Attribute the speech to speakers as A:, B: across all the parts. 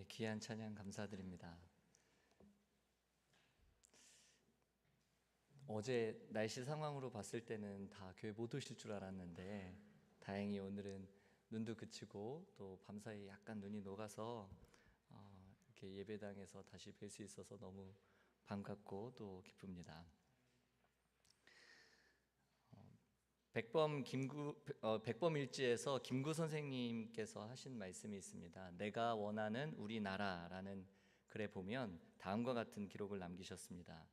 A: 네, 귀한 찬양 감사드립니다. 어제 날씨 상황으로 봤을 때는 다 교회 못 오실 줄 알았는데 다행히 오늘은 눈도 그치고 또 밤사이 약간 눈이 녹아서 이렇게 예배당에서 다시 뵐 수 있어서 너무 반갑고 또 기쁩니다. 백범일지에서 김구 선생님께서 하신 말씀이 있습니다. 내가 원하는 우리나라라는 글에 보면 다음과 같은 기록을 남기셨습니다.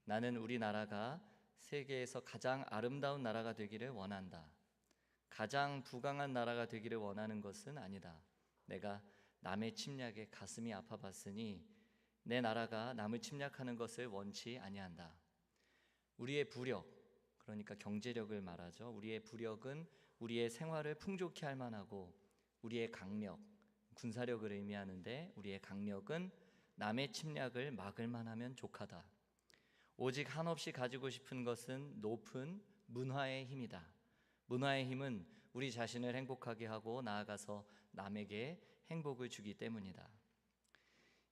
A: 나는 우리나라가 세계에서 가장 아름다운 나라가 되기를 원한다. 가장 부강한 나라가 되기를 원하는 것은 아니다. 내가 남의 침략에 가슴이 아파봤으니 내 나라가 남을 침략하는 것을 원치 아니한다. 우리의 부력, 그러니까 경제력을 말하죠. 우리의 부력은 우리의 생활을 풍족히 할 만하고, 우리의 강력, 군사력을 의미하는데 우리의 강력은 남의 침략을 막을 만하면 족하다. 오직 한없이 가지고 싶은 것은 높은 문화의 힘이다. 문화의 힘은 우리 자신을 행복하게 하고 나아가서 남에게 행복을 주기 때문이다.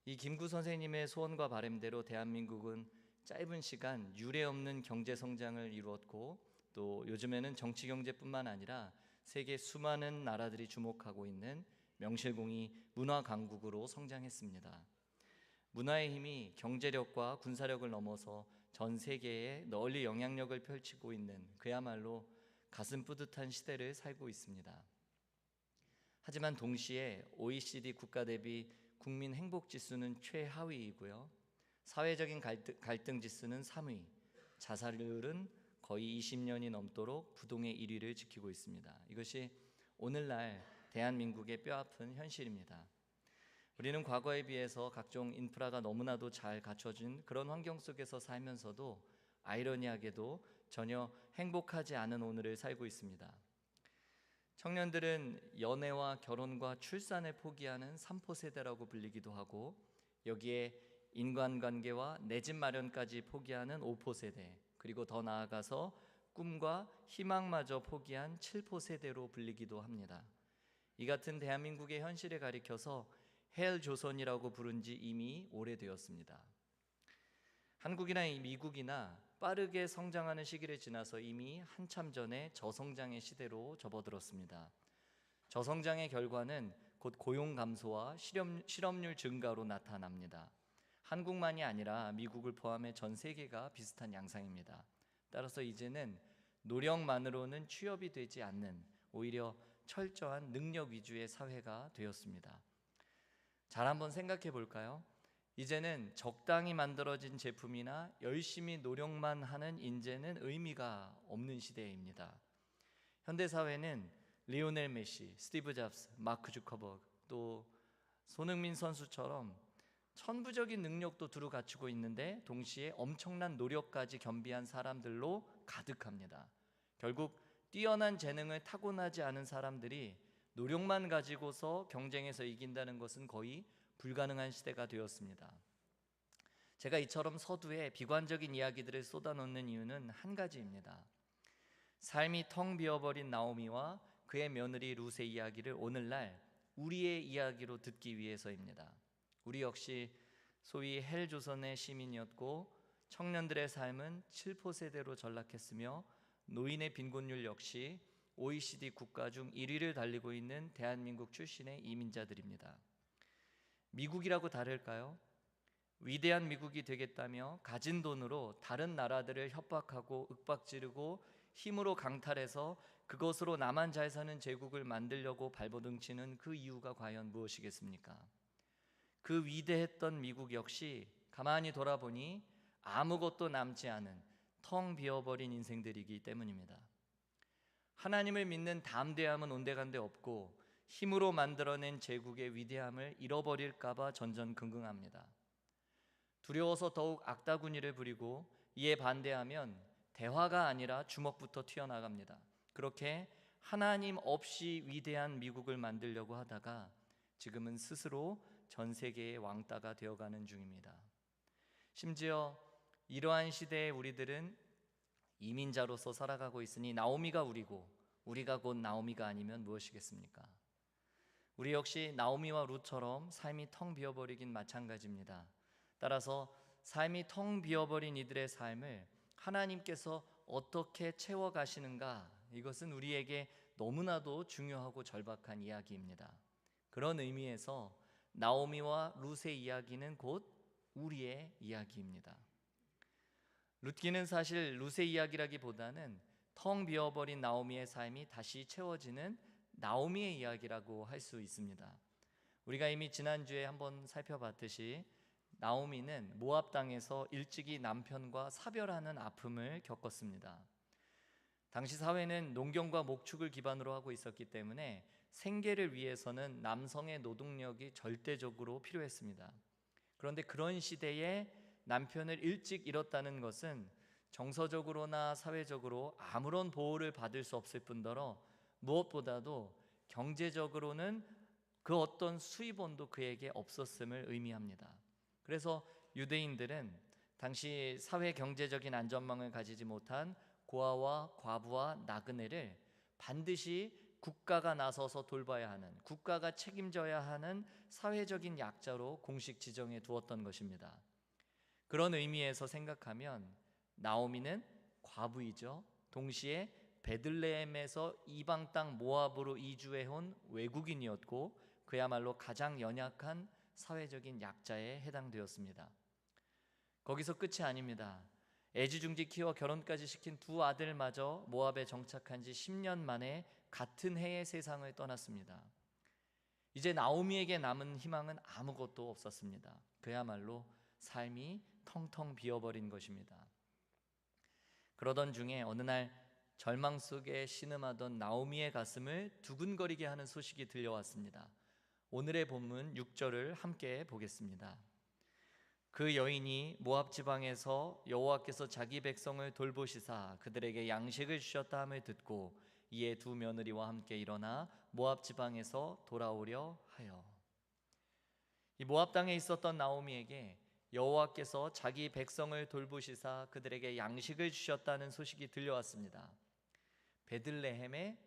A: 이 김구 선생님의 소원과 바람대로 대한민국은 짧은 시간 유례없는 경제 성장을 이루었고, 또 요즘에는 정치 경제뿐만 아니라 세계 수많은 나라들이 주목하고 있는 명실공히 문화 강국으로 성장했습니다. 문화의 힘이 경제력과 군사력을 넘어서 전 세계에 널리 영향력을 펼치고 있는 그야말로 가슴 뿌듯한 시대를 살고 있습니다. 하지만 동시에 OECD 국가 대비 국민 행복 지수는 최하위이고요, 사회적인 갈등 지수는 3위, 자살률은 거의 20년이 넘도록 부동의 1위를 지키고 있습니다. 이것이 오늘날 대한민국의 뼈아픈 현실입니다. 우리는 과거에 비해서 각종 인프라가 너무나도 잘 갖춰진 그런 환경 속에서 살면서도 아이러니하게도 전혀 행복하지 않은 오늘을 살고 있습니다. 청년들은 연애와 결혼과 출산을 포기하는 3포 세대라고 불리기도 하고, 여기에 인간관계와 내 집 마련까지 포기하는 5포 세대, 그리고 더 나아가서 꿈과 희망마저 포기한 7포 세대로 불리기도 합니다. 이 같은 대한민국의 현실을 가리켜서 헬조선이라고 부른 지 이미 오래되었습니다. 한국이나 미국이나 빠르게 성장하는 시기를 지나서 이미 한참 전에 저성장의 시대로 접어들었습니다. 저성장의 결과는 곧 고용 감소와 실업률 증가로 나타납니다. 한국만이 아니라 미국을 포함해 전 세계가 비슷한 양상입니다. 따라서 이제는 노력만으로는 취업이 되지 않는, 오히려 철저한 능력 위주의 사회가 되었습니다. 잘 한번 생각해 볼까요? 이제는 적당히 만들어진 제품이나 열심히 노력만 하는 인재는 의미가 없는 시대입니다. 현대사회는 리오넬 메시, 스티브 잡스, 마크 주커버그, 또 손흥민 선수처럼 천부적인 능력도 두루 갖추고 있는데 동시에 엄청난 노력까지 겸비한 사람들로 가득합니다. 결국 뛰어난 재능을 타고나지 않은 사람들이 노력만 가지고서 경쟁에서 이긴다는 것은 거의 불가능한 시대가 되었습니다. 제가 이처럼 서두에 비관적인 이야기들을 쏟아놓는 이유는 한 가지입니다. 삶이 텅 비어버린 나오미와 그의 며느리 룻의 이야기를 오늘날 우리의 이야기로 듣기 위해서입니다. 우리 역시 소위 헬조선의 시민이었고, 청년들의 삶은 7포 세대로 전락했으며, 노인의 빈곤율 역시 OECD 국가 중 1위를 달리고 있는 대한민국 출신의 이민자들입니다. 미국이라고 다를까요? 위대한 미국이 되겠다며 가진 돈으로 다른 나라들을 협박하고 윽박지르고 힘으로 강탈해서 그것으로 나만 잘 사는 제국을 만들려고 발버둥치는 그 이유가 과연 무엇이겠습니까? 그 위대했던 미국 역시 가만히 돌아보니 아무것도 남지 않은 텅 비어버린 인생들이기 때문입니다. 하나님을 믿는 담대함은 온데간데 없고, 힘으로 만들어낸 제국의 위대함을 잃어버릴까봐 전전긍긍합니다. 두려워서 더욱 악다구니를 부리고, 이에 반대하면 대화가 아니라 주먹부터 튀어나갑니다. 그렇게 하나님 없이 위대한 미국을 만들려고 하다가 지금은 스스로 전 세계의 왕따가 되어가는 중입니다. 심지어 이러한 시대에 우리들은 이민자로서 살아가고 있으니 나오미가 우리고 우리가 곧 나오미가 아니면 무엇이겠습니까? 우리 역시 나오미와 룻처럼 삶이 텅 비어버리긴 마찬가지입니다. 따라서 삶이 텅 비어버린 이들의 삶을 하나님께서 어떻게 채워가시는가, 이것은 우리에게 너무나도 중요하고 절박한 이야기입니다. 그런 의미에서 나오미와 룻의 이야기는 곧 우리의 이야기입니다. 룻기는 사실 룻의 이야기라기보다는 텅 비어버린 나오미의 삶이 다시 채워지는 나오미의 이야기라고 할 수 있습니다. 우리가 이미 지난주에 한번 살펴봤듯이 나오미는 모압 땅에서 일찍이 남편과 사별하는 아픔을 겪었습니다. 당시 사회는 농경과 목축을 기반으로 하고 있었기 때문에 생계를 위해서는 남성의 노동력이 절대적으로 필요했습니다. 그런데 그런 시대에 남편을 일찍 잃었다는 것은 정서적으로나 사회적으로 아무런 보호를 받을 수 없을 뿐더러 무엇보다도 경제적으로는 그 어떤 수입원도 그에게 없었음을 의미합니다. 그래서 유대인들은 당시 사회 경제적인 안전망을 가지지 못한 고아와 과부와 나그네를 반드시 국가가 나서서 돌봐야 하는, 국가가 책임져야 하는 사회적인 약자로 공식 지정해 두었던 것입니다. 그런 의미에서 생각하면 나오미는 과부이죠. 동시에 베들레헴에서 이방 땅 모압으로 이주해 온 외국인이었고 그야말로 가장 연약한 사회적인 약자에 해당되었습니다. 거기서 끝이 아닙니다. 애지중지 키워 결혼까지 시킨 두 아들마저 모압에 정착한 지 10년 만에 같은 해에 세상을 떠났습니다. 이제 나오미에게 남은 희망은 아무것도 없었습니다. 그야말로 삶이 텅텅 비어버린 것입니다. 그러던 중에 어느 날 절망 속에 신음하던 나오미의 가슴을 두근거리게 하는 소식이 들려왔습니다. 오늘의 본문 6절을 함께 보겠습니다. 그 여인이 모압 지방에서 여호와께서 자기 백성을 돌보시사 그들에게 양식을 주셨다 함을 듣고 이에 두 며느리와 함께 일어나 모압 지방에서 돌아오려 하여. 이 모압 땅에 있었던 나오미에게 여호와께서 자기 백성을 돌보시사 그들에게 양식을 주셨다는 소식이 들려왔습니다. 베들레헴에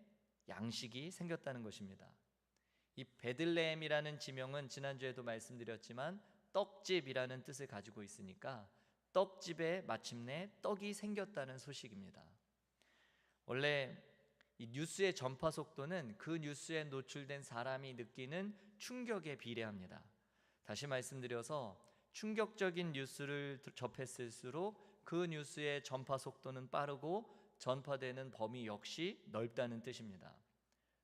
A: 양식이 생겼다는 것입니다. 이 베들레헴이라는 지명은 지난주에도 말씀드렸지만 떡집이라는 뜻을 가지고 있으니까 떡집에 마침내 떡이 생겼다는 소식입니다. 원래 이 뉴스의 전파 속도는 그 뉴스에 노출된 사람이 느끼는 충격에 비례합니다. 다시 말씀드려서 충격적인 뉴스를 접했을수록 그 뉴스의 전파 속도는 빠르고 전파되는 범위 역시 넓다는 뜻입니다.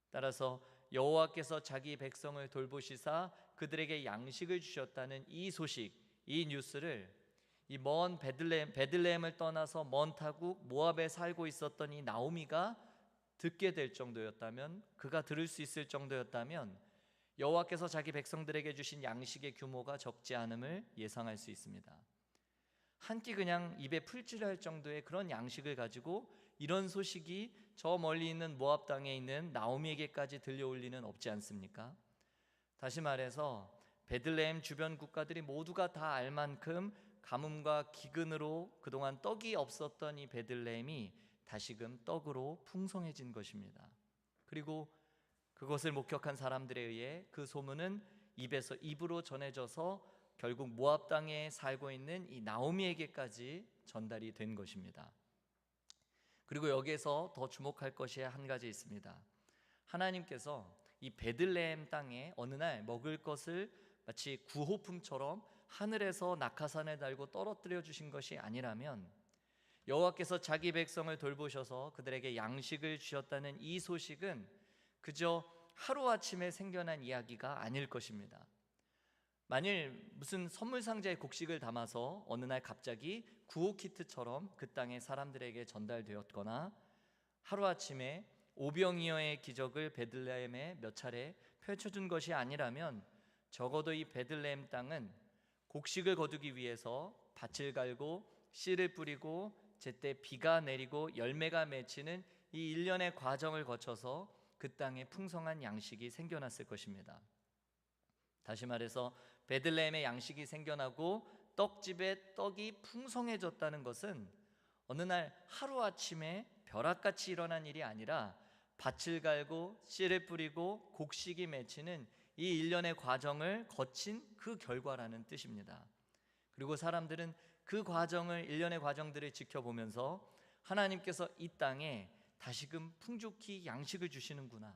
A: 따라서 여호와께서 자기 백성을 돌보시사 그들에게 양식을 주셨다는 이 소식, 이 뉴스를 이 먼 베들레헴을 떠나서 먼 타국 모압에 살고 있었던 이 나오미가 듣게 될 정도였다면, 그가 들을 수 있을 정도였다면 여호와께서 자기 백성들에게 주신 양식의 규모가 적지 않음을 예상할 수 있습니다. 한 끼 그냥 입에 풀칠할 정도의 그런 양식을 가지고 이런 소식이 저 멀리 있는 모압 땅에 있는 나오미에게까지 들려올 리는 없지 않습니까? 다시 말해서 베들레헴 주변 국가들이 모두가 다 알 만큼 가뭄과 기근으로 그동안 떡이 없었던 이 베들레헴이 다시금 떡으로 풍성해진 것입니다. 그리고 그것을 목격한 사람들에 의해 그 소문은 입에서 입으로 전해져서 결국 모압 땅에 살고 있는 이 나오미에게까지 전달이 된 것입니다. 그리고 여기에서 더 주목할 것이 한 가지 있습니다. 하나님께서 이 베들레헴 땅에 어느 날 먹을 것을 마치 구호품처럼 하늘에서 낙하산을 달고 떨어뜨려 주신 것이 아니라면 여호와께서 자기 백성을 돌보셔서 그들에게 양식을 주셨다는 이 소식은 그저 하루아침에 생겨난 이야기가 아닐 것입니다. 만일 무슨 선물 상자에 곡식을 담아서 어느 날 갑자기 구호 키트처럼 그 땅의 사람들에게 전달되었거나 하루아침에 오병이어의 기적을 베들레헴에 몇 차례 펼쳐준 것이 아니라면 적어도 이 베들레헴 땅은 곡식을 거두기 위해서 밭을 갈고 씨를 뿌리고 제때 비가 내리고 열매가 맺히는 이 일련의 과정을 거쳐서 그 땅에 풍성한 양식이 생겨났을 것입니다. 다시 말해서 베들레헴에 양식이 생겨나고 떡집에 떡이 풍성해졌다는 것은 어느 날 하루아침에 벼락같이 일어난 일이 아니라 밭을 갈고 씨를 뿌리고 곡식이 맺히는 이 일련의 과정을 거친 그 결과라는 뜻입니다. 그리고 사람들은 그 과정을, 일련의 과정들을 지켜보면서 하나님께서 이 땅에 다시금 풍족히 양식을 주시는구나,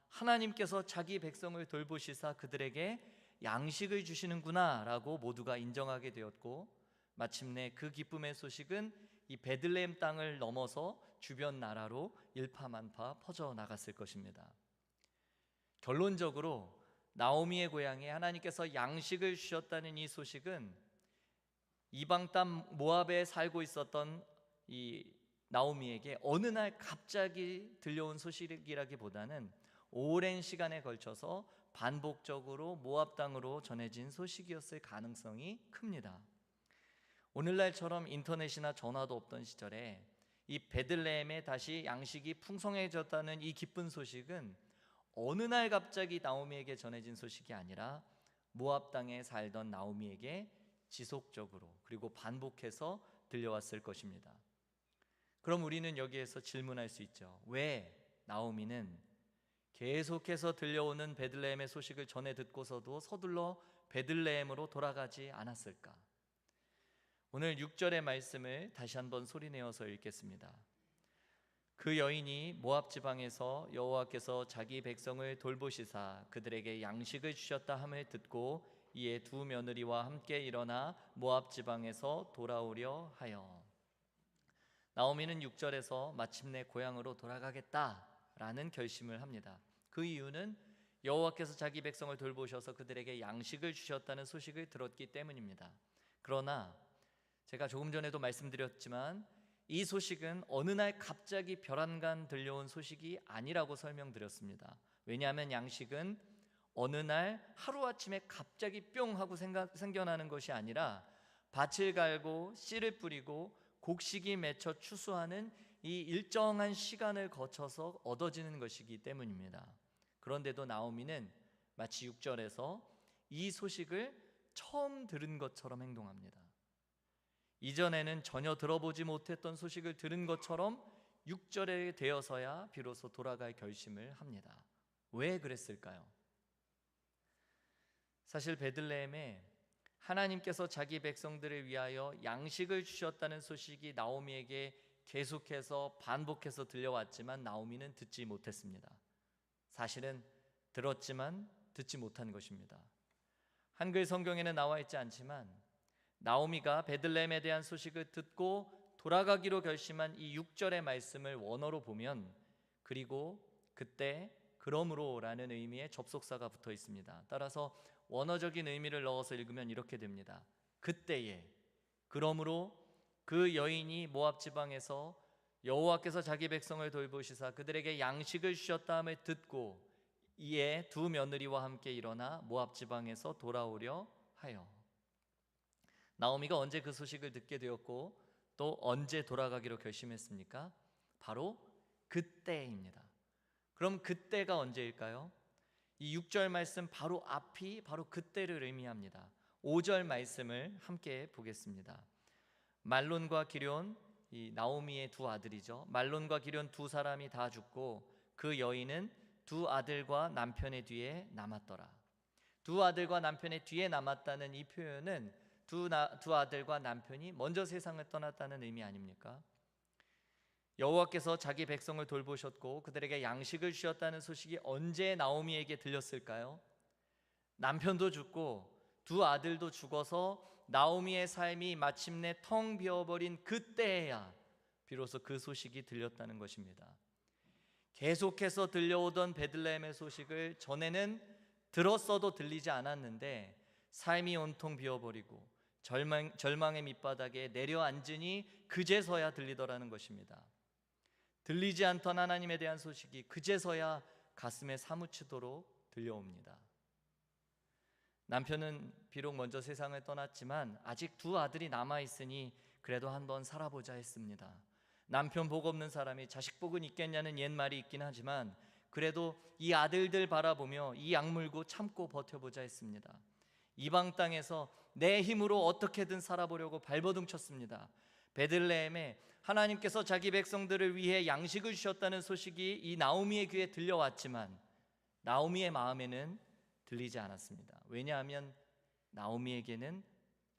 A: 하나님께서 자기 백성을 돌보시사 그들에게 양식을 주시는구나 라고 모두가 인정하게 되었고, 마침내 그 기쁨의 소식은 이 베들레헴 땅을 넘어서 주변 나라로 일파만파 퍼져나갔을 것입니다. 결론적으로 나오미의 고향에 하나님께서 양식을 주셨다는 이 소식은 이방 땅 모압에 살고 있었던 이 나오미에게 어느 날 갑자기 들려온 소식이라기보다는 오랜 시간에 걸쳐서 반복적으로 모압 땅으로 전해진 소식이었을 가능성이 큽니다. 오늘날처럼 인터넷이나 전화도 없던 시절에 이 베들레헴에 다시 양식이 풍성해졌다는 이 기쁜 소식은 어느 날 갑자기 나오미에게 전해진 소식이 아니라 모압 땅에 살던 나오미에게 지속적으로 그리고 반복해서 들려왔을 것입니다. 그럼 우리는 여기에서 질문할 수 있죠. 왜 나오미는 계속해서 들려오는 베들레헴의 소식을 전해 듣고서도 서둘러 베들레헴으로 돌아가지 않았을까? 오늘 6절의 말씀을 다시 한번 소리내어서 읽겠습니다. 그 여인이 모압 지방에서 여호와께서 자기 백성을 돌보시사 그들에게 양식을 주셨다 함을 듣고 이에 두 며느리와 함께 일어나 모압 지방에서 돌아오려 하여. 나오미는 6절에서 마침내 고향으로 돌아가겠다라는 결심을 합니다. 그 이유는 여호와께서 자기 백성을 돌보셔서 그들에게 양식을 주셨다는 소식을 들었기 때문입니다. 그러나 제가 조금 전에도 말씀드렸지만 이 소식은 어느 날 갑자기 별안간 들려온 소식이 아니라고 설명드렸습니다. 왜냐하면 양식은 어느 날 하루아침에 갑자기 뿅 하고 생겨나는 것이 아니라 밭을 갈고 씨를 뿌리고 곡식이 맺혀 추수하는 이 일정한 시간을 거쳐서 얻어지는 것이기 때문입니다. 그런데도 나오미는 마치 6절에서 이 소식을 처음 들은 것처럼 행동합니다. 이전에는 전혀 들어보지 못했던 소식을 들은 것처럼 6절에 되어서야 비로소 돌아갈 결심을 합니다. 왜 그랬을까요? 사실 베들레헴에 하나님께서 자기 백성들을 위하여 양식을 주셨다는 소식이 나오미에게 계속해서 반복해서 들려왔지만 나오미는 듣지 못했습니다. 사실은 들었지만 듣지 못한 것입니다. 한글 성경에는 나와 있지 않지만 나오미가 베들레헴에 대한 소식을 듣고 돌아가기로 결심한 이 6절의 말씀을 원어로 보면 그리고 그때 그러므로라는 의미의 접속사가 붙어 있습니다. 따라서 원어적인 의미를 넣어서 읽으면 이렇게 됩니다. 그때에, 그러므로 그 여인이 모압 지방에서 여호와께서 자기 백성을 돌보시사 그들에게 양식을 주셨다함을 듣고 이에 두 며느리와 함께 일어나 모압 지방에서 돌아오려 하여. 나오미가 언제 그 소식을 듣게 되었고 또 언제 돌아가기로 결심했습니까? 바로 그때입니다. 그럼 그때가 언제일까요? 이 6절 말씀 바로 앞이 바로 그때를 의미합니다. 5절 말씀을 함께 보겠습니다. 말론과 기럨, 이 나오미의 두 아들이죠. 말론과 기럨 두 사람이 다 죽고 그 여인은 두 아들과 남편의 뒤에 남았더라. 두 아들과 남편의 뒤에 남았다는 이 표현은 두 아들과 남편이 먼저 세상을 떠났다는 의미 아닙니까? 여호와께서 자기 백성을 돌보셨고 그들에게 양식을 주셨다는 소식이 언제 나오미에게 들렸을까요? 남편도 죽고 두 아들도 죽어서 나오미의 삶이 마침내 텅 비어버린 그때에야 비로소 그 소식이 들렸다는 것입니다. 계속해서 들려오던 베들레헴의 소식을 전에는 들었어도 들리지 않았는데 삶이 온통 비어버리고 절망의 밑바닥에 내려앉으니 그제서야 들리더라는 것입니다. 들리지 않던 하나님에 대한 소식이 그제서야 가슴에 사무치도록 들려옵니다. 남편은 비록 먼저 세상을 떠났지만 아직 두 아들이 남아있으니 그래도 한번 살아보자 했습니다. 남편 복 없는 사람이 자식 복은 있겠냐는 옛말이 있긴 하지만 그래도 이 아들들 바라보며 이 악물고 참고 버텨보자 했습니다. 이방 땅에서 내 힘으로 어떻게든 살아보려고 발버둥 쳤습니다. 베들레헴에 하나님께서 자기 백성들을 위해 양식을 주셨다는 소식이 이 나오미의 귀에 들려왔지만 나오미의 마음에는 들리지 않았습니다. 왜냐하면 나오미에게는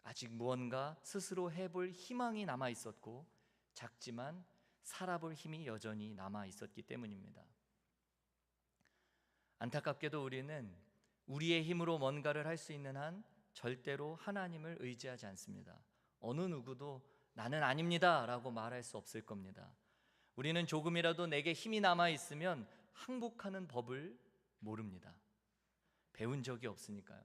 A: 아직 무언가 스스로 해볼 희망이 남아 있었고 작지만 살아볼 힘이 여전히 남아 있었기 때문입니다. 안타깝게도 우리는 우리의 힘으로 뭔가를 할 수 있는 한 절대로 하나님을 의지하지 않습니다. 어느 누구도 나는 아닙니다 라고 말할 수 없을 겁니다. 우리는 조금이라도 내게 힘이 남아 있으면 항복하는 법을 모릅니다. 배운 적이 없으니까요.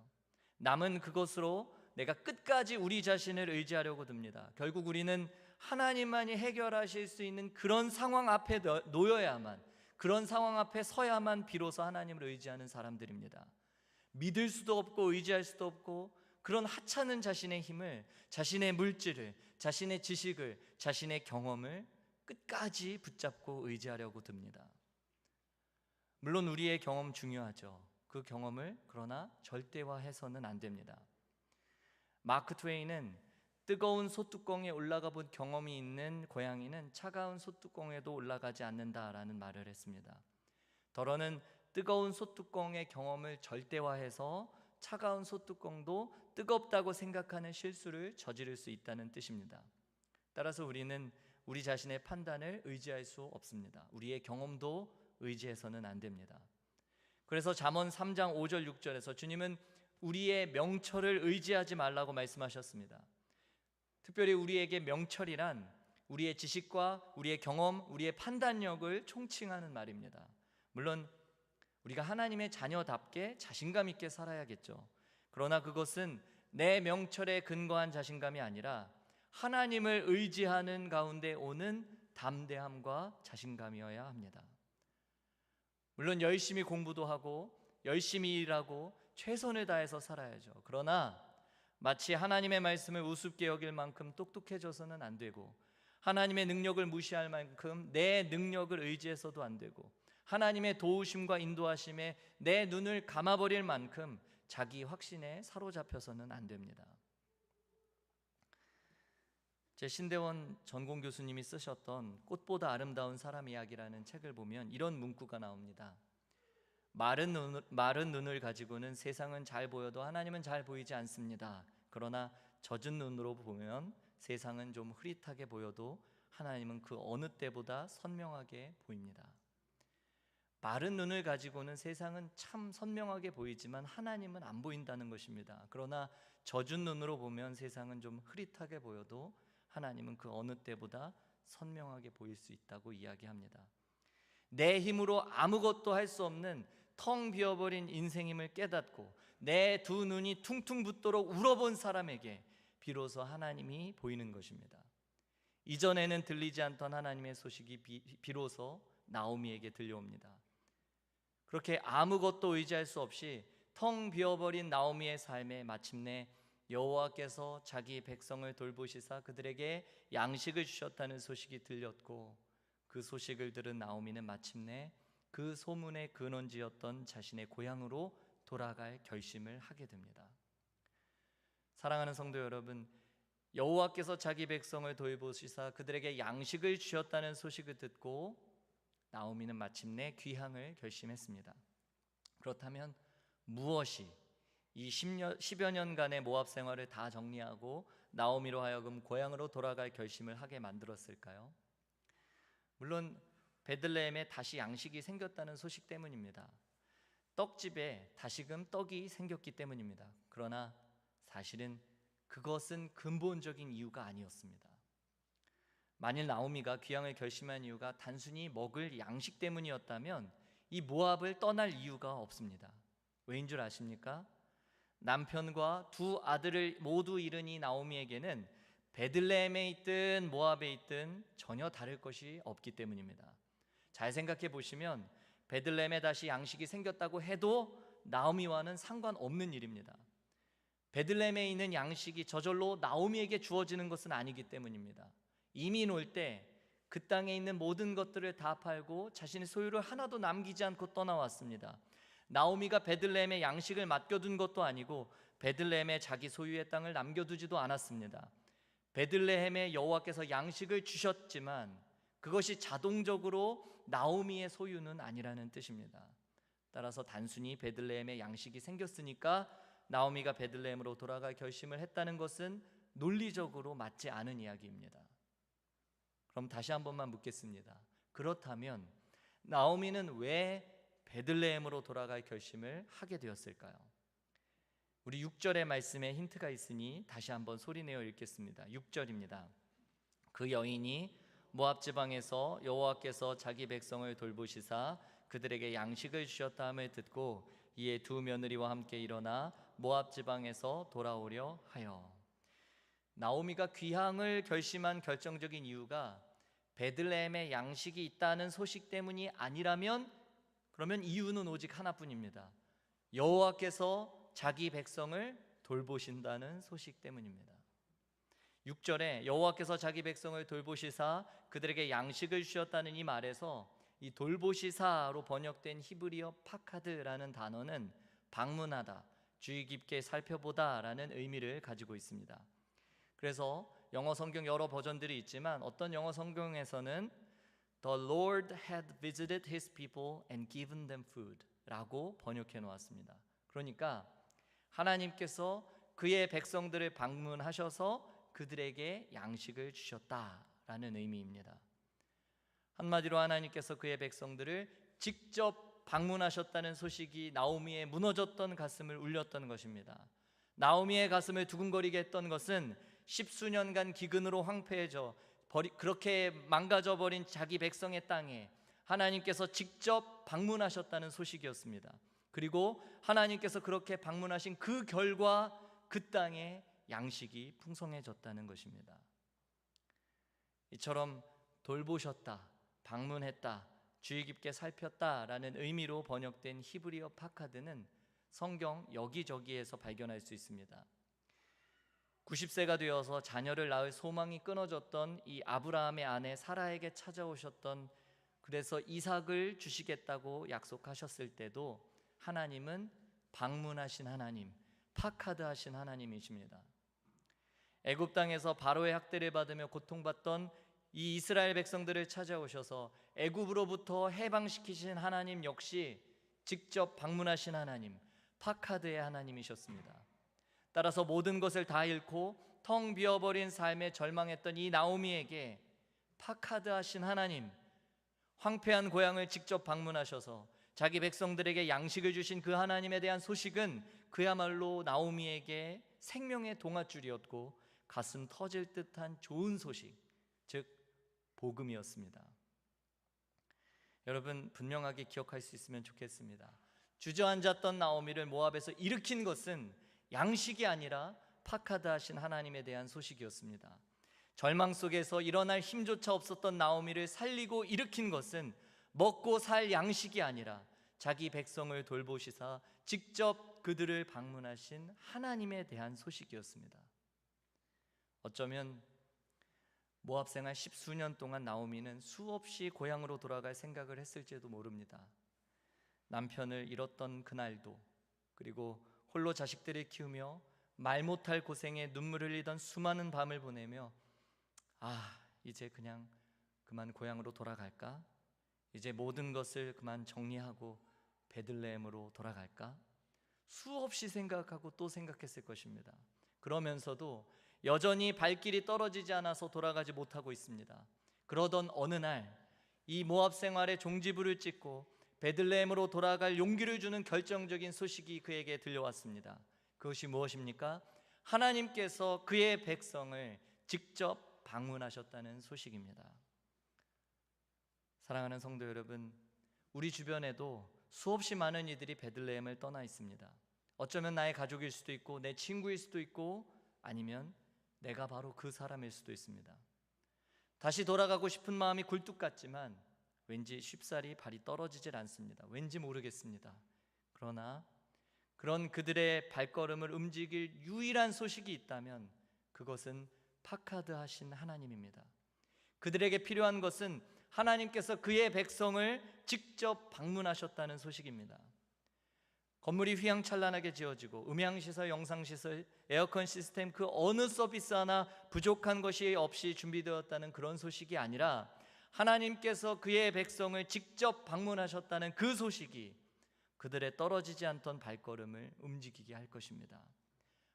A: 남은 그것으로 내가 끝까지 우리 자신을 의지하려고 듭니다. 결국 우리는 하나님만이 해결하실 수 있는 그런 상황 앞에 놓여야만, 그런 상황 앞에 서야만 비로소 하나님을 의지하는 사람들입니다. 믿을 수도 없고 의지할 수도 없고 그런 하찮은 자신의 힘을, 자신의 물질을, 자신의 지식을, 자신의 경험을 끝까지 붙잡고 의지하려고 듭니다. 물론 우리의 경험 중요하죠. 그 경험을 그러나 절대화해서는 안 됩니다. 마크 트웨인은 뜨거운 소뚜껑에 올라가 본 경험이 있는 고양이는 차가운 소뚜껑에도 올라가지 않는다라는 말을 했습니다. 더러는 뜨거운 소뚜껑의 경험을 절대화해서 차가운 소뚜껑도 뜨겁다고 생각하는 실수를 저지를 수 있다는 뜻입니다. 따라서 우리는 우리 자신의 판단을 의지할 수 없습니다. 우리의 경험도 의지해서는 안 됩니다. 그래서 잠언 3장 5절 6절에서 주님은 우리의 명철을 의지하지 말라고 말씀하셨습니다. 특별히 우리에게 명철이란 우리의 지식과 우리의 경험, 우리의 판단력을 총칭하는 말입니다. 물론 우리가 하나님의 자녀답게 자신감 있게 살아야겠죠. 그러나 그것은 내 명철에 근거한 자신감이 아니라 하나님을 의지하는 가운데 오는 담대함과 자신감이어야 합니다. 물론 열심히 공부도 하고 열심히 일하고 최선을 다해서 살아야죠. 그러나 마치 하나님의 말씀을 우습게 여길 만큼 똑똑해져서는 안 되고 하나님의 능력을 무시할 만큼 내 능력을 의지해서도 안 되고 하나님의 도우심과 인도하심에 내 눈을 감아버릴 만큼 자기 확신에 사로잡혀서는 안 됩니다. 제 신대원 전공 교수님이 쓰셨던 꽃보다 아름다운 사람 이야기라는 책을 보면 이런 문구가 나옵니다. 마른 눈을 가지고는 세상은 잘 보여도 하나님은 잘 보이지 않습니다. 그러나 젖은 눈으로 보면 세상은 좀 흐릿하게 보여도 하나님은 그 어느 때보다 선명하게 보입니다. 마른 눈을 가지고는 세상은 참 선명하게 보이지만 하나님은 안 보인다는 것입니다. 그러나 젖은 눈으로 보면 세상은 좀 흐릿하게 보여도 하나님은 그 어느 때보다 선명하게 보일 수 있다고 이야기합니다. 내 힘으로 아무것도 할 수 없는 텅 비어버린 인생임을 깨닫고 내 두 눈이 퉁퉁 붓도록 울어본 사람에게 비로소 하나님이 보이는 것입니다. 이전에는 들리지 않던 하나님의 소식이 비로소 나오미에게 들려옵니다. 그렇게 아무것도 의지할 수 없이 텅 비어버린 나오미의 삶에 마침내 여호와께서 자기 백성을 돌보시사 그들에게 양식을 주셨다는 소식이 들렸고 그 소식을 들은 나오미는 마침내 그 소문의 근원지였던 자신의 고향으로 돌아갈 결심을 하게 됩니다. 사랑하는 성도 여러분, 여호와께서 자기 백성을 돌보시사 그들에게 양식을 주셨다는 소식을 듣고 나오미는 마침내 귀향을 결심했습니다. 그렇다면 무엇이 이 10여 년간의 모압 생활을 다 정리하고 나오미로 하여금 고향으로 돌아갈 결심을 하게 만들었을까요? 물론 베들레헴에 다시 양식이 생겼다는 소식 때문입니다. 떡집에 다시금 떡이 생겼기 때문입니다. 그러나 사실은 그것은 근본적인 이유가 아니었습니다. 만일 나오미가 귀향을 결심한 이유가 단순히 먹을 양식 때문이었다면 이 모압을 떠날 이유가 없습니다. 왜인 줄 아십니까? 남편과 두 아들을 모두 잃은 이 나오미에게는 베들레헴에 있든 모압에 있든 전혀 다를 것이 없기 때문입니다. 잘 생각해 보시면 베들레헴에 다시 양식이 생겼다고 해도 나오미와는 상관없는 일입니다. 베들레헴에 있는 양식이 저절로 나오미에게 주어지는 것은 아니기 때문입니다. 이민 올 때 그 땅에 있는 모든 것들을 다 팔고 자신의 소유를 하나도 남기지 않고 떠나왔습니다. 나오미가 베들레헴에 양식을 맡겨둔 것도 아니고 베들레헴에 자기 소유의 땅을 남겨두지도 않았습니다. 베들레헴에 여호와께서 양식을 주셨지만 그것이 자동적으로 나오미의 소유는 아니라는 뜻입니다. 따라서 단순히 베들레헴에 양식이 생겼으니까 나오미가 베들레헴으로 돌아갈 결심을 했다는 것은 논리적으로 맞지 않은 이야기입니다. 그럼 다시 한 번만 묻겠습니다. 그렇다면 나오미는 왜 베들레헴으로 돌아갈 결심을 하게 되었을까요? 우리 6절의 말씀에 힌트가 있으니 다시 한번 소리내어 읽겠습니다. 6절입니다. 그 여인이 모압 지방에서 여호와께서 자기 백성을 돌보시사 그들에게 양식을 주셨다 함을 듣고 이에 두 며느리와 함께 일어나 모압 지방에서 돌아오려 하여. 나오미가 귀향을 결심한 결정적인 이유가 베들레헴에 양식이 있다는 소식 때문이 아니라면 그러면 이유는 오직 하나뿐입니다. 여호와께서 자기 백성을 돌보신다는 소식 때문입니다. 6절에 여호와께서 자기 백성을 돌보시사 그들에게 양식을 주셨다는 이 말에서 이 돌보시사로 번역된 히브리어 파카드라는 단어는 방문하다, 주의 깊게 살펴보다라는 의미를 가지고 있습니다. 그래서 영어 성경 여러 버전들이 있지만 어떤 영어 성경에서는 The Lord had visited his people and given them food 라고 번역해 놓았습니다. 그러니까 하나님께서 그의 백성들을 방문하셔서 그들에게 양식을 주셨다라는 의미입니다. 한마디로 하나님께서 그의 백성들을 직접 방문하셨다는 소식이 나오미의 무너졌던 가슴을 울렸던 것입니다. 나오미의 가슴을 두근거리게 했던 것은 십수년간 기근으로 황폐해져 그렇게 망가져 버린 자기 백성의 땅에 하나님께서 직접 방문하셨다는 소식이었습니다. 그리고 하나님께서 그렇게 방문하신 그 결과 그 땅에 양식이 풍성해졌다는 것입니다. 이처럼 돌보셨다, 방문했다, 주의 깊게 살폈다라는 의미로 번역된 히브리어 파카드는 성경 여기저기에서 발견할 수 있습니다. 90세가 되어서 자녀를 낳을 소망이 끊어졌던 이 아브라함의 아내 사라에게 찾아오셨던, 그래서 이삭을 주시겠다고 약속하셨을 때도 하나님은 방문하신 하나님, 파카드하신 하나님이십니다. 애굽 땅에서 바로의 학대를 받으며 고통받던 이 이스라엘 백성들을 찾아오셔서 애굽으로부터 해방시키신 하나님 역시 직접 방문하신 하나님, 파카드의 하나님이셨습니다. 따라서 모든 것을 다 잃고 텅 비어버린 삶에 절망했던 이 나오미에게 파카드하신 하나님, 황폐한 고향을 직접 방문하셔서 자기 백성들에게 양식을 주신 그 하나님에 대한 소식은 그야말로 나오미에게 생명의 동아줄이었고 가슴 터질 듯한 좋은 소식, 즉 복음이었습니다. 여러분 분명하게 기억할 수 있으면 좋겠습니다. 주저앉았던 나오미를 모압에서 일으킨 것은 양식이 아니라 파카드하신 하나님에 대한 소식이었습니다. 절망 속에서 일어날 힘조차 없었던 나오미를 살리고 일으킨 것은 먹고 살 양식이 아니라 자기 백성을 돌보시사 직접 그들을 방문하신 하나님에 대한 소식이었습니다. 어쩌면 모압 생활 십수년 동안 나오미는 수없이 고향으로 돌아갈 생각을 했을지도 모릅니다. 남편을 잃었던 그날도, 그리고 홀로 자식들을 키우며 말 못할 고생에 눈물을 흘리던 수많은 밤을 보내며 이제 그냥 그만 고향으로 돌아갈까? 이제 모든 것을 그만 정리하고 베들레헴으로 돌아갈까? 수없이 생각하고 또 생각했을 것입니다. 그러면서도 여전히 발길이 떨어지지 않아서 돌아가지 못하고 있습니다. 그러던 어느 날 이 모압 생활의 종지부를 찍고 베들레헴으로 돌아갈 용기를 주는 결정적인 소식이 그에게 들려왔습니다. 그것이 무엇입니까? 하나님께서 그의 백성을 직접 방문하셨다는 소식입니다. 사랑하는 성도 여러분, 우리 주변에도 수없이 많은 이들이 베들레헴을 떠나 있습니다. 어쩌면 나의 가족일 수도 있고 내 친구일 수도 있고 아니면 내가 바로 그 사람일 수도 있습니다. 다시 돌아가고 싶은 마음이 굴뚝 같지만 왠지 쉽사리 발이 떨어지질 않습니다. 왠지 모르겠습니다. 그러나 그런 그들의 발걸음을 움직일 유일한 소식이 있다면 그것은 파카드 하신 하나님입니다. 그들에게 필요한 것은 하나님께서 그의 백성을 직접 방문하셨다는 소식입니다. 건물이 휘황찬란하게 지어지고 음향시설, 영상시설, 에어컨 시스템 그 어느 서비스 하나 부족한 것이 없이 준비되었다는 그런 소식이 아니라 하나님께서 그의 백성을 직접 방문하셨다는 그 소식이 그들의 떨어지지 않던 발걸음을 움직이게 할 것입니다.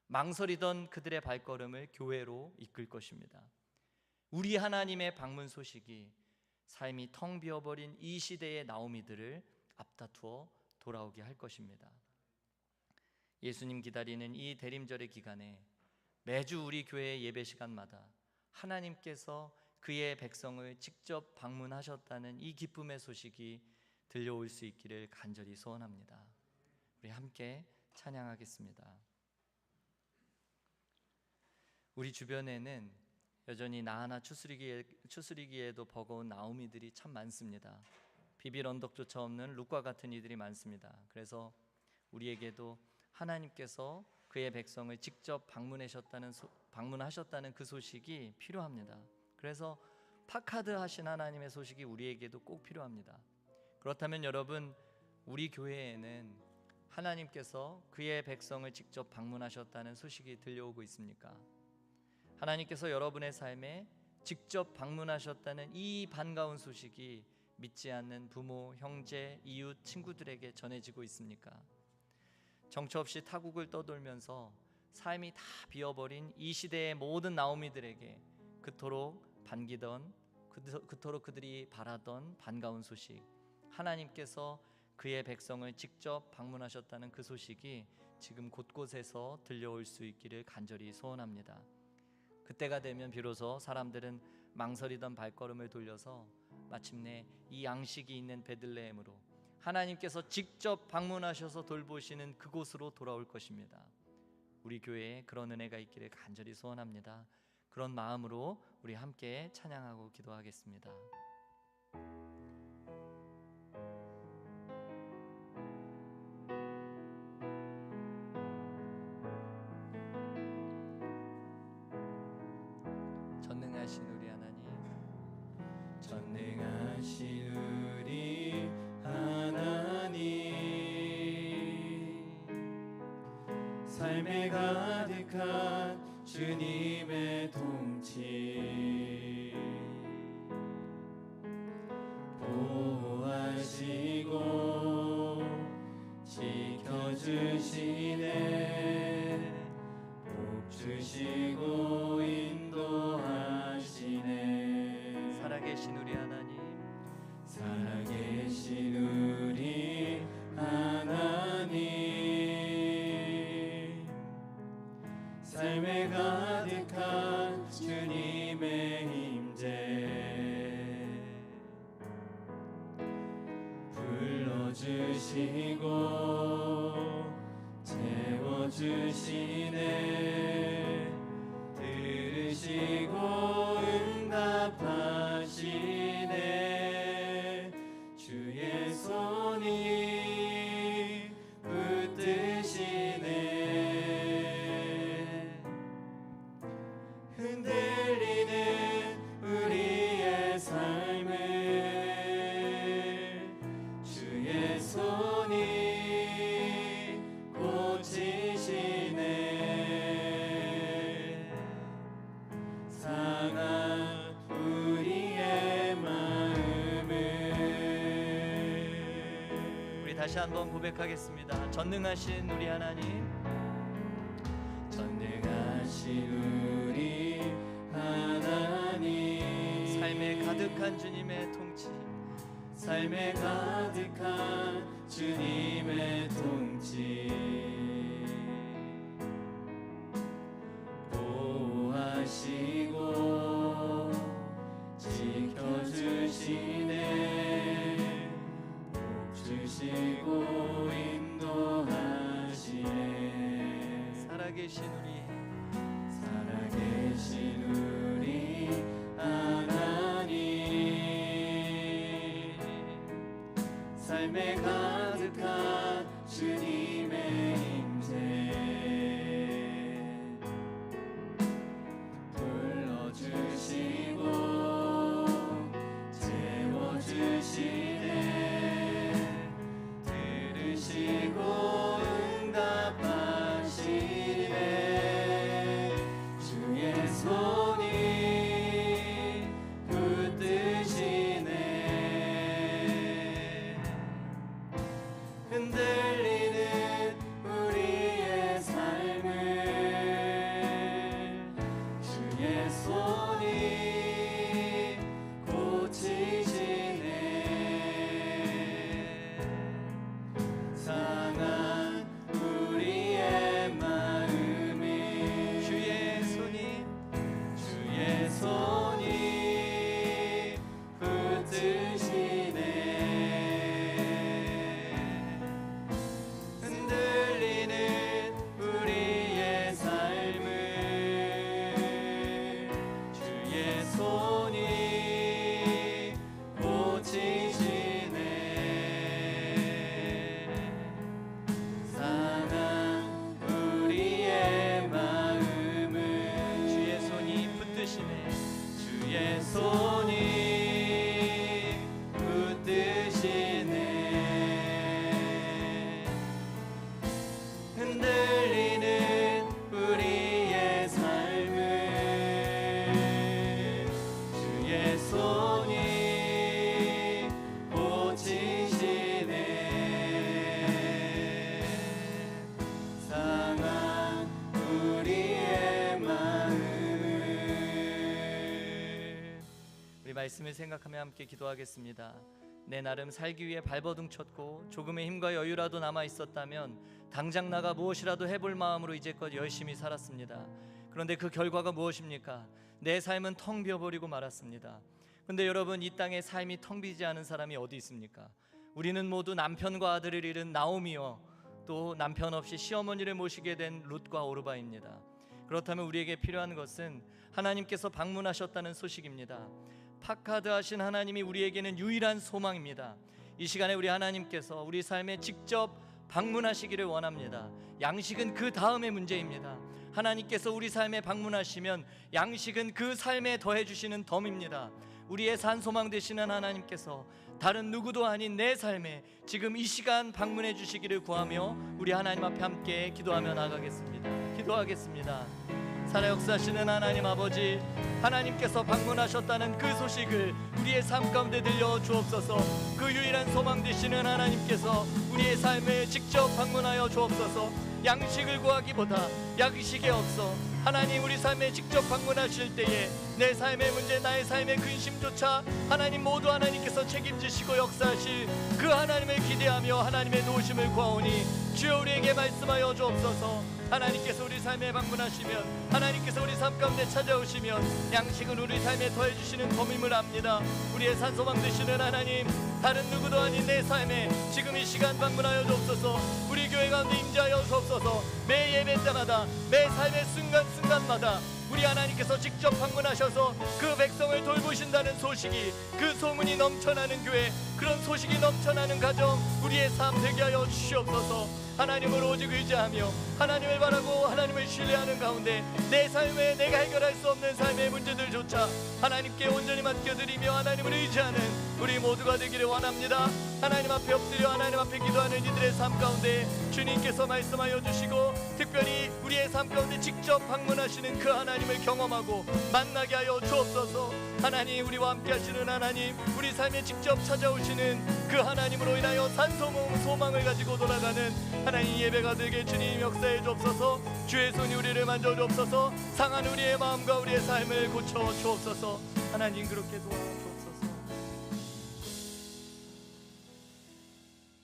A: 망설이던 그들의 발걸음을 교회로 이끌 것입니다. 우리 하나님의 방문 소식이 삶이 텅 비어버린 이 시대의 나오미들을 앞다투어 돌아오게 할 것입니다. 예수님 기다리는 이 대림절의 기간에 매주 우리 교회 예배 시간마다 하나님께서 그의 백성을 직접 방문하셨다는 이 기쁨의 소식이 들려올 수 있기를 간절히 소원합니다. 우리 함께 찬양하겠습니다. 우리 주변에는 여전히 나 하나 추스리기에도 버거운 나오미들이 참 많습니다. 비빌 언덕조차 없는 룻과 같은 이들이 많습니다. 그래서 우리에게도 하나님께서 그의 백성을 직접 방문하셨다는 그 소식이 필요합니다. 그래서 파카드 하신 하나님의 소식이 우리에게도 꼭 필요합니다. 그렇다면 여러분, 우리 교회에는 하나님께서 그의 백성을 직접 방문하셨다는 소식이 들려오고 있습니까? 하나님께서 여러분의 삶에 직접 방문하셨다는 이 반가운 소식이 믿지 않는 부모, 형제, 이웃, 친구들에게 전해지고 있습니까? 정처 없이 타국을 떠돌면서 삶이 다 비어버린 이 시대의 모든 나오미들에게 그토록 그들이 바라던 반가운 소식, 하나님께서 그의 백성을 직접 방문하셨다는 그 소식이 지금 곳곳에서 들려올 수 있기를 간절히 소원합니다. 그때가 되면 비로소 사람들은 망설이던 발걸음을 돌려서 마침내 이 양식이 있는 베들레헴으로, 하나님께서 직접 방문하셔서 돌보시는 그곳으로 돌아올 것입니다. 우리 교회에 그런 은혜가 있기를 간절히 소원합니다. 그런 마음으로 우리 함께 찬양하고 기도하겠습니다. 전능하신 우리 하나님,
B: 전능하신 우리 하나님, 삶에 가득한 주님의 통치 보호하시고 지켜주시네, 복 주시고 인도하시네.
A: 살아계신 우리 하나님,
B: 살아계신 우리 하나님, 삶에 가득한 주님의 임재 불러주시고 채워주시네, 들으시고 응답하시네, 주의 손이 붙드시네, 흔들리는 우리의 삶을 주의 손이 고치시네, 상한 우리의 마음을.
A: 우리 다시 한번 고백하겠습니다. 전능하신 우리 하나님,
B: 전능하신 우리 하나님,
A: 삶에 가득한 주님의 통치,
B: 삶에 가득한 주님의 통치 보호하시고 지켜주시네, 복 주시고 인도하시네.
A: 살아계신
B: 우리 하나님, 삶에 가득한 주님의 임재 불러주시고 채워주시네, 들으시고 흔들리는 우리의 삶을 주의 손이 고치시네. 상한 우리의 마음을.
A: 우리 말씀을 생각하며 함께 기도하겠습니다. 내 나름 살기 위해 발버둥 쳤고 조금의 힘과 여유라도 남아 있었다면 당장 나가 무엇이라도 해볼 마음으로 이제껏 열심히 살았습니다. 그런데 그 결과가 무엇입니까? 내 삶은 텅 비어버리고 말았습니다. 그런데 여러분, 이 땅에 삶이 텅 비지 않은 사람이 어디 있습니까? 우리는 모두 남편과 아들을 잃은 나오미요, 또 남편 없이 시어머니를 모시게 된 룻과 오르바입니다. 그렇다면 우리에게 필요한 것은 하나님께서 방문하셨다는 소식입니다. 파카드하신 하나님이 우리에게는 유일한 소망입니다. 이 시간에 우리 하나님께서 우리 삶에 직접 방문하시기를 원합니다. 양식은 그 다음의 문제입니다. 하나님께서 우리 삶에 방문하시면 양식은 그 삶에 더해주시는 덤입니다. 우리의 산소망 되시는 하나님께서 다른 누구도 아닌 내 삶에 지금 이 시간 방문해 주시기를 구하며 우리 하나님 앞에 함께 기도하며 나가겠습니다. 기도하겠습니다. 살아 역사하시는 하나님 아버지, 하나님께서 방문하셨다는 그 소식을 우리의 삶 가운데 들려 주옵소서. 그 유일한 소망 되시는 하나님께서 우리의 삶에 직접 방문하여 주옵소서. 양식을 구하기보다 양식에 없어 하나님 우리 삶에 직접 방문하실 때에 내 삶의 문제, 나의 삶의 근심조차 하나님 모두 하나님께서 책임지시고 역사하실 그 하나님을 기대하며 하나님의 도우심을 구하오니 주여 우리에게 말씀하여 주옵소서. 하나님께서 우리 삶에 방문하시면, 하나님께서 우리 삶 가운데 찾아오시면 양식은 우리 삶에 더해주시는 덤임을 압니다. 우리의 산소망 되시는 하나님, 다른 누구도 아닌 내 삶에 지금 이 시간 방문하여 주옵소서. 우리 교회 가운데 임재하여 주옵소서. 매 예배 때마다, 매 삶의 순간순간마다 우리 하나님께서 직접 방문하셔서 그 백성을 돌보신다는 소식이, 그 소문이 넘쳐나는 교회, 그런 소식이 넘쳐나는 가정, 우리의 삶 되게 하여 주시옵소서. 하나님을 오직 의지하며 하나님을 바라고 하나님을 신뢰하는 가운데 내 삶에 내가 해결할 수 없는 삶의 문제들조차 하나님께 온전히 맡겨드리며 하나님을 의지하는 우리 모두가 되기를 원합니다. 하나님 앞에 엎드려 하나님 앞에 기도하는 이들의 삶 가운데 주님께서 말씀하여 주시고 특별히 우리의 삶 가운데 직접 방문하시는 그 하나님을 경험하고 만나게 하여 주옵소서. 하나님, 우리와 함께 하시는 하나님, 우리 삶에 직접 찾아오시는 그 하나님으로 인하여 소망을 가지고 돌아가는 하나님 예배가 되게 주님 역사해 주옵소서. 주의 손이 우리를 만져 주옵소서. 상한 우리의 마음과 우리의 삶을 고쳐 주옵소서. 하나님 그렇게 도와주옵소서.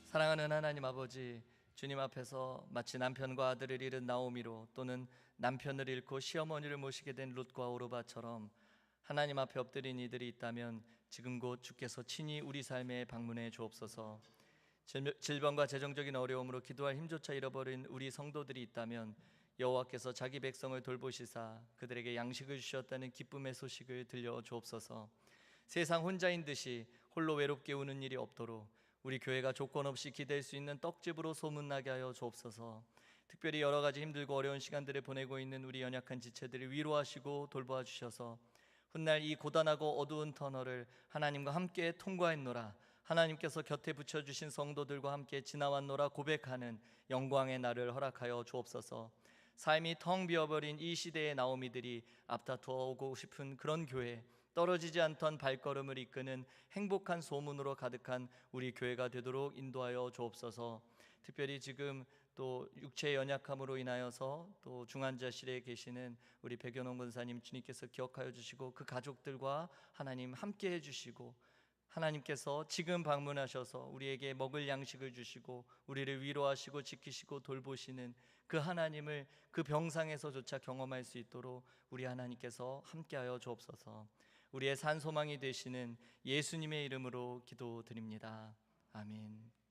A: 사랑하는 하나님 아버지, 주님 앞에서 마치 남편과 아들을 잃은 나오미로, 또는 남편을 잃고 시어머니를 모시게 된 룻과 오르바처럼 하나님 앞에 엎드린 이들이 있다면 지금 곧 주께서 친히 우리 삶에 방문해 주옵소서. 질병과 재정적인 어려움으로 기도할 힘조차 잃어버린 우리 성도들이 있다면 여호와께서 자기 백성을 돌보시사 그들에게 양식을 주셨다는 기쁨의 소식을 들려 주옵소서. 세상 혼자인 듯이 홀로 외롭게 우는 일이 없도록 우리 교회가 조건 없이 기댈 수 있는 떡집으로 소문나게 하여 주옵소서. 특별히 여러 가지 힘들고 어려운 시간들을 보내고 있는 우리 연약한 지체들을 위로하시고 돌보아 주셔서 훗날 이 고단하고 어두운 터널을 하나님과 함께 통과했노라, 하나님께서 곁에 붙여주신 성도들과 함께 지나왔노라 고백하는 영광의 날을 허락하여 주옵소서. 삶이 텅 비어버린 이 시대의 나오미들이 앞다투어 오고 싶은 그런 교회, 떨어지지 않던 발걸음을 이끄는 행복한 소문으로 가득한 우리 교회가 되도록 인도하여 주옵소서. 특별히 지금 또 육체의 연약함으로 인하여서 또 중환자실에 계시는 우리 백연홍 권사님 주님께서 기억하여 주시고 그 가족들과 하나님 함께 해주시고, 하나님께서 지금 방문하셔서 우리에게 먹을 양식을 주시고 우리를 위로하시고 지키시고 돌보시는 그 하나님을 그 병상에서조차 경험할 수 있도록 우리 하나님께서 함께하여 주옵소서. 우리의 산소망이 되시는 예수님의 이름으로 기도드립니다. 아멘.